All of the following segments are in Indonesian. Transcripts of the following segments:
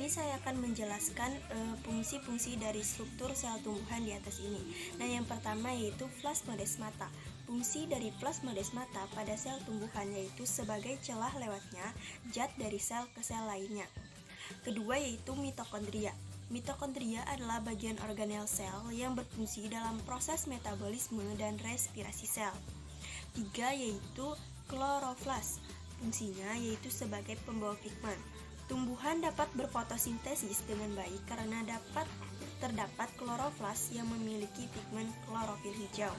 ini saya akan menjelaskan fungsi-fungsi dari struktur sel tumbuhan di atas ini. Nah, yang pertama yaitu plasmodesmata. Fungsi dari plasmodesmata pada sel tumbuhan yaitu sebagai celah lewatnya zat dari sel ke sel lainnya. Kedua yaitu mitokondria. Mitokondria adalah bagian organel sel yang berfungsi dalam proses metabolisme dan respirasi sel. Tiga yaitu kloroflas. Fungsinya yaitu sebagai pembawa pigmen. Tumbuhan dapat berfotosintesis dengan baik karena terdapat kloroflas yang memiliki pigmen klorofil hijau.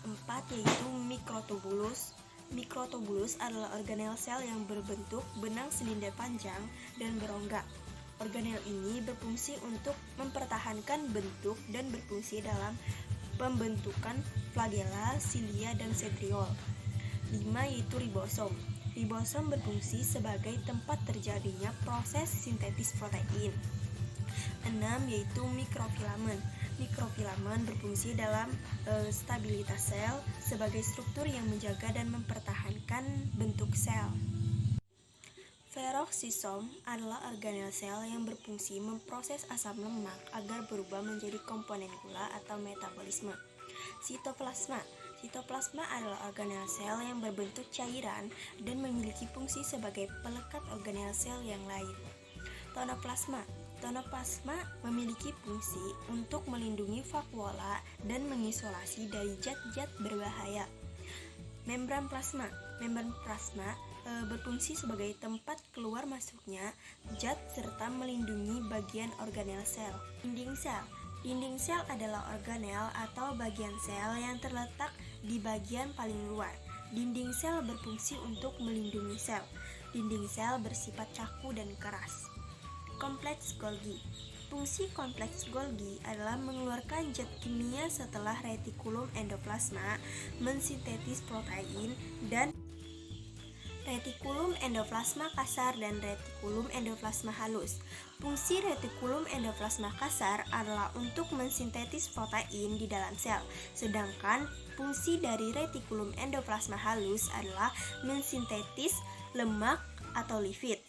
4 yaitu mikrotubulus. Mikrotubulus adalah organel sel yang berbentuk benang silinder panjang dan berongga. Organel ini berfungsi untuk mempertahankan bentuk dan berfungsi dalam pembentukan flagela, silia, dan sentriol. 5 yaitu ribosom. Ribosom berfungsi sebagai tempat terjadinya proses sintetis protein. 6 yaitu mikrofilamen. Mikrofilamen berfungsi dalam stabilitas sel sebagai struktur yang menjaga dan mempertahankan bentuk sel. Peroksisom adalah organel sel yang berfungsi memproses asam lemak agar berubah menjadi komponen gula atau metabolisme. Sitoplasma. Sitoplasma adalah organel sel yang berbentuk cairan dan memiliki fungsi sebagai pelekat organel sel yang lain. Tonoplasma. Tonoplasma memiliki fungsi untuk melindungi vakuola dan mengisolasi dari zat-zat berbahaya. Membran plasma. Membran plasma berfungsi sebagai tempat keluar masuknya zat serta melindungi bagian organel sel. Dinding sel. Dinding sel adalah organel atau bagian sel yang terletak di bagian paling luar. Dinding sel berfungsi untuk melindungi sel. Dinding sel bersifat kaku dan keras. Kompleks Golgi. Fungsi kompleks Golgi adalah mengeluarkan zat kimia setelah retikulum endoplasma mensintetis protein dan retikulum endoplasma kasar dan retikulum endoplasma halus. Fungsi retikulum endoplasma kasar adalah untuk mensintetis protein di dalam sel, sedangkan fungsi dari retikulum endoplasma halus adalah mensintetis lemak atau lipid.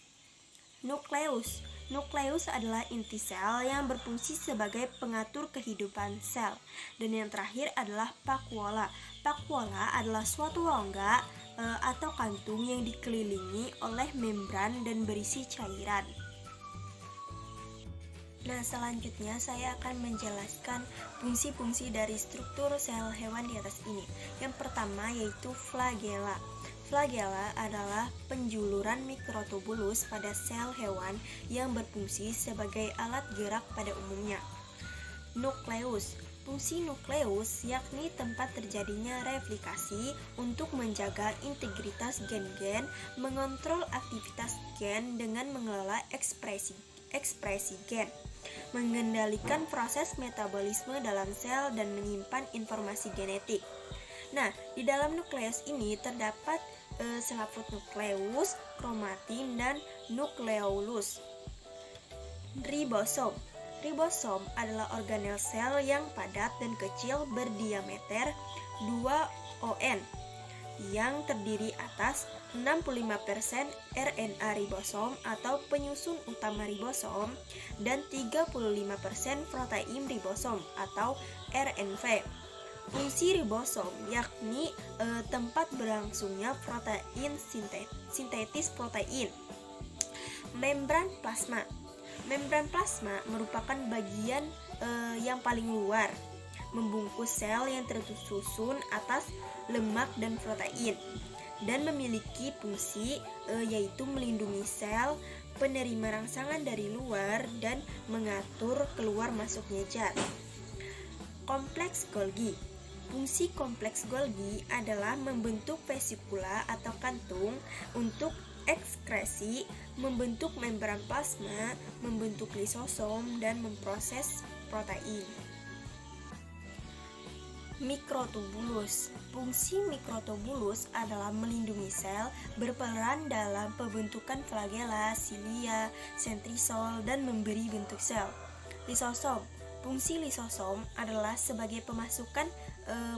Nukleus. Nukleus adalah inti sel yang berfungsi sebagai pengatur kehidupan sel. Dan yang terakhir adalah vakuola. Vakuola adalah suatu rongga atau kantung yang dikelilingi oleh membran dan berisi cairan. Nah, selanjutnya saya akan menjelaskan fungsi-fungsi dari struktur sel hewan di atas ini. Yang pertama yaitu flagela. Flagela adalah penjuluran mikrotubulus pada sel hewan yang berfungsi sebagai alat gerak pada umumnya. Nukleus. Fungsi nukleus yakni tempat terjadinya replikasi untuk menjaga integritas gen-gen, mengontrol aktivitas gen dengan mengelola ekspresi gen, mengendalikan proses metabolisme dalam sel dan menyimpan informasi genetik. Nah, di dalam nukleus ini terdapat selaput nukleus, kromatin, dan nukleolus. Ribosom. Ribosom adalah organel sel yang padat dan kecil berdiameter 2 on yang terdiri atas 65% RNA ribosom atau penyusun utama ribosom dan 35% protein ribosom atau RNP. Fungsi ribosom yakni tempat berlangsungnya protein sintetis protein. Membran plasma. Membran plasma merupakan bagian yang paling luar, membungkus sel yang tersusun atas lemak dan protein, dan memiliki fungsi yaitu melindungi sel, penerima rangsangan dari luar, dan mengatur keluar masuknya zat. Kompleks Golgi. Fungsi kompleks Golgi adalah membentuk vesikula atau kantung untuk ekskresi, membentuk membran plasma, membentuk lisosom, dan memproses protein. Mikrotubulus. Fungsi mikrotubulus adalah melindungi sel, berperan dalam pembentukan flagela, silia, sentrisol, dan memberi bentuk sel. Lisosom. Fungsi lisosom adalah sebagai pemasukan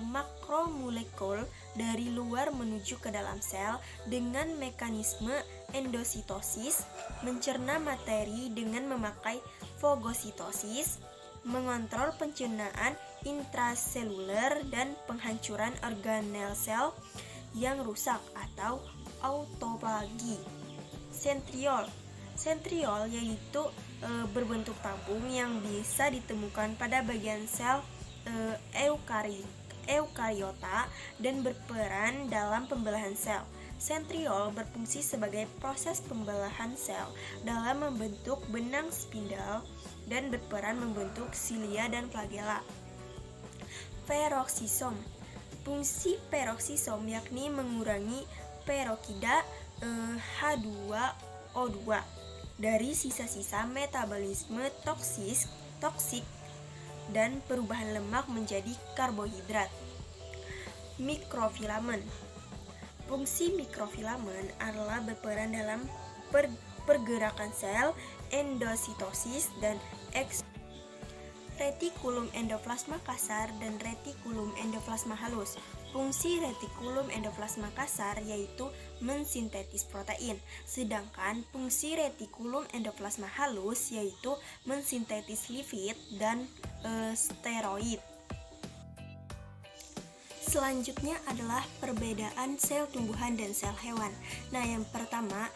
makromolekul dari luar menuju ke dalam sel dengan mekanisme endositosis, mencerna materi dengan memakai fagositosis, mengontrol pencernaan intraseluler dan penghancuran organel sel yang rusak atau autofagi. Sentriol yaitu berbentuk tabung yang bisa ditemukan pada bagian sel eukariota dan berperan dalam pembelahan sel. Sentriol berfungsi sebagai proses pembelahan sel dalam membentuk benang spindle dan berperan membentuk silia dan flagela. Peroksisom. Fungsi peroksisom yakni mengurangi peroksida H2O2 dari sisa-sisa metabolisme toksik dan perubahan lemak menjadi karbohidrat. Mikrofilamen. Fungsi mikrofilamen adalah berperan dalam pergerakan sel, endositosis, dan retikulum endoplasma kasar dan retikulum endoplasma halus. Fungsi retikulum endoplasma kasar yaitu mensintetis protein, sedangkan fungsi retikulum endoplasma halus yaitu mensintetis lipid dan steroid. Selanjutnya adalah perbedaan sel tumbuhan dan sel hewan. Nah, yang pertama,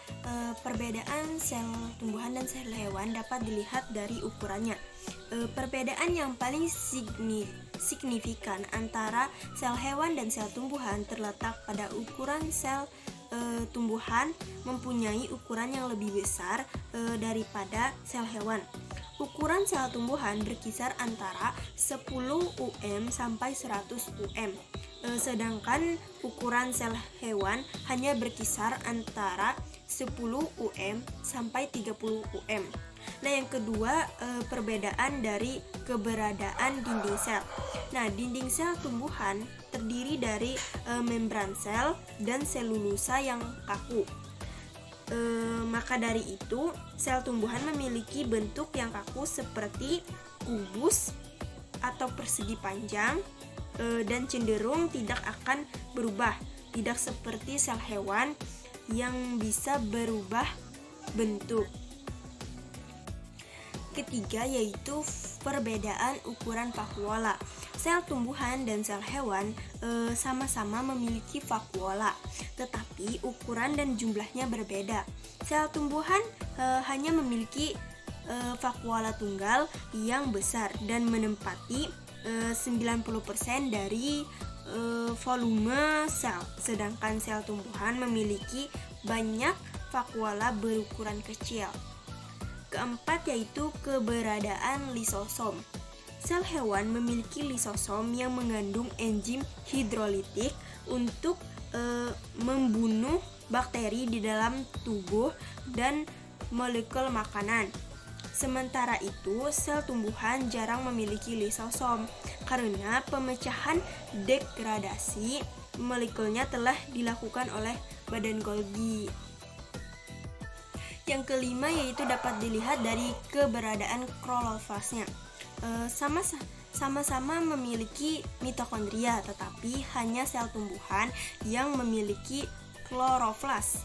perbedaan sel tumbuhan dan sel hewan dapat dilihat dari ukurannya. Perbedaan yang paling signifikan antara sel hewan dan sel tumbuhan terletak pada ukuran sel tumbuhan mempunyai ukuran yang lebih besar daripada sel hewan. Ukuran sel tumbuhan berkisar antara 10 UM sampai 100 UM. Sedangkan ukuran sel hewan hanya berkisar antara 10 UM sampai 30 UM. Nah, yang kedua, perbedaan dari keberadaan dinding sel. Nah, dinding sel tumbuhan terdiri dari membran sel dan selulosa yang kaku. Maka dari itu, sel tumbuhan memiliki bentuk yang kaku seperti kubus atau persegi panjang dan cenderung tidak akan berubah, tidak seperti sel hewan yang bisa berubah bentuk. Ketiga yaitu perbedaan ukuran vakuola. Sel tumbuhan dan sel hewan sama-sama memiliki vakuola, tetapi ukuran dan jumlahnya berbeda. Sel tumbuhan hanya memiliki vakuola tunggal yang besar dan menempati 90% dari volume sel, sedangkan sel tumbuhan memiliki banyak vakuola berukuran kecil. Keempat yaitu keberadaan lisosom. Sel hewan memiliki lisosom yang mengandung enzim hidrolitik untuk membunuh bakteri di dalam tubuh dan molekul makanan. Sementara itu, sel tumbuhan jarang memiliki lisosom karena pemecahan degradasi molekulnya telah dilakukan oleh badan Golgi. Yang kelima yaitu dapat dilihat dari keberadaan kloroflasnya. Sama-sama memiliki mitokondria, tetapi hanya sel tumbuhan yang memiliki kloroflas,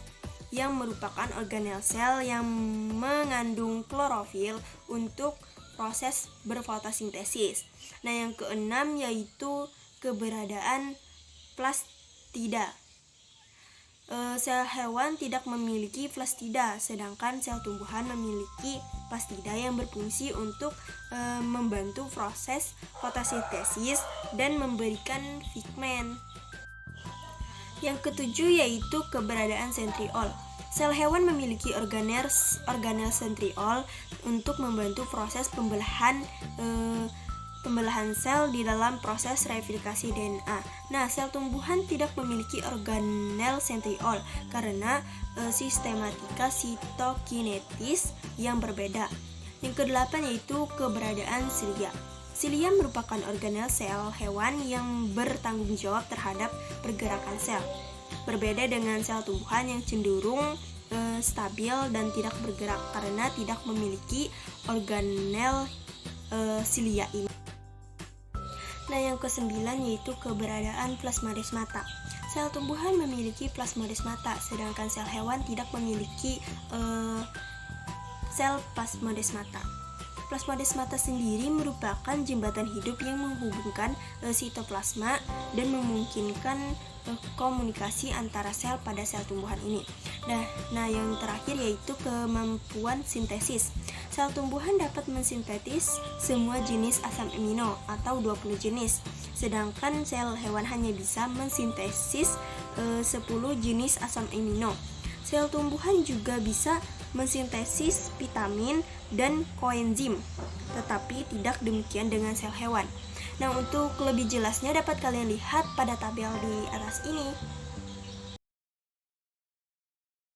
yang merupakan organel sel yang mengandung klorofil untuk proses berfotosintesis. Nah, yang keenam yaitu keberadaan plastida. Sel hewan tidak memiliki plastida, sedangkan sel tumbuhan memiliki plastida yang berfungsi untuk membantu proses fotosintesis dan memberikan pigmen. Yang ketujuh yaitu keberadaan sentriol. Sel hewan memiliki organel sentriol untuk membantu proses pembelahan sel di dalam proses replikasi DNA. Nah, sel tumbuhan tidak memiliki organel sentriol karena sistematika sitokinetis yang berbeda. Yang kedelapan yaitu keberadaan silia. Silia merupakan organel sel hewan yang bertanggung jawab terhadap pergerakan sel. Berbeda dengan sel tumbuhan yang cenderung stabil dan tidak bergerak karena tidak memiliki organel silia ini. Nah, yang kesembilan yaitu keberadaan plasmadesmata. Sel tumbuhan memiliki plasmadesmata, sedangkan sel hewan tidak memiliki sel plasmadesmata. Plasmadesmata sendiri merupakan jembatan hidup yang menghubungkan sitoplasma dan memungkinkan komunikasi antara sel pada sel tumbuhan ini. Nah, yang terakhir yaitu kemampuan sintesis. Sel tumbuhan dapat mensintetis semua jenis asam amino atau 20 jenis, sedangkan sel hewan hanya bisa mensintesis 10 jenis asam amino. Sel tumbuhan juga bisa mensintesis vitamin dan koenzim, tetapi tidak demikian dengan sel hewan. Nah, untuk lebih jelasnya dapat kalian lihat pada tabel di atas ini.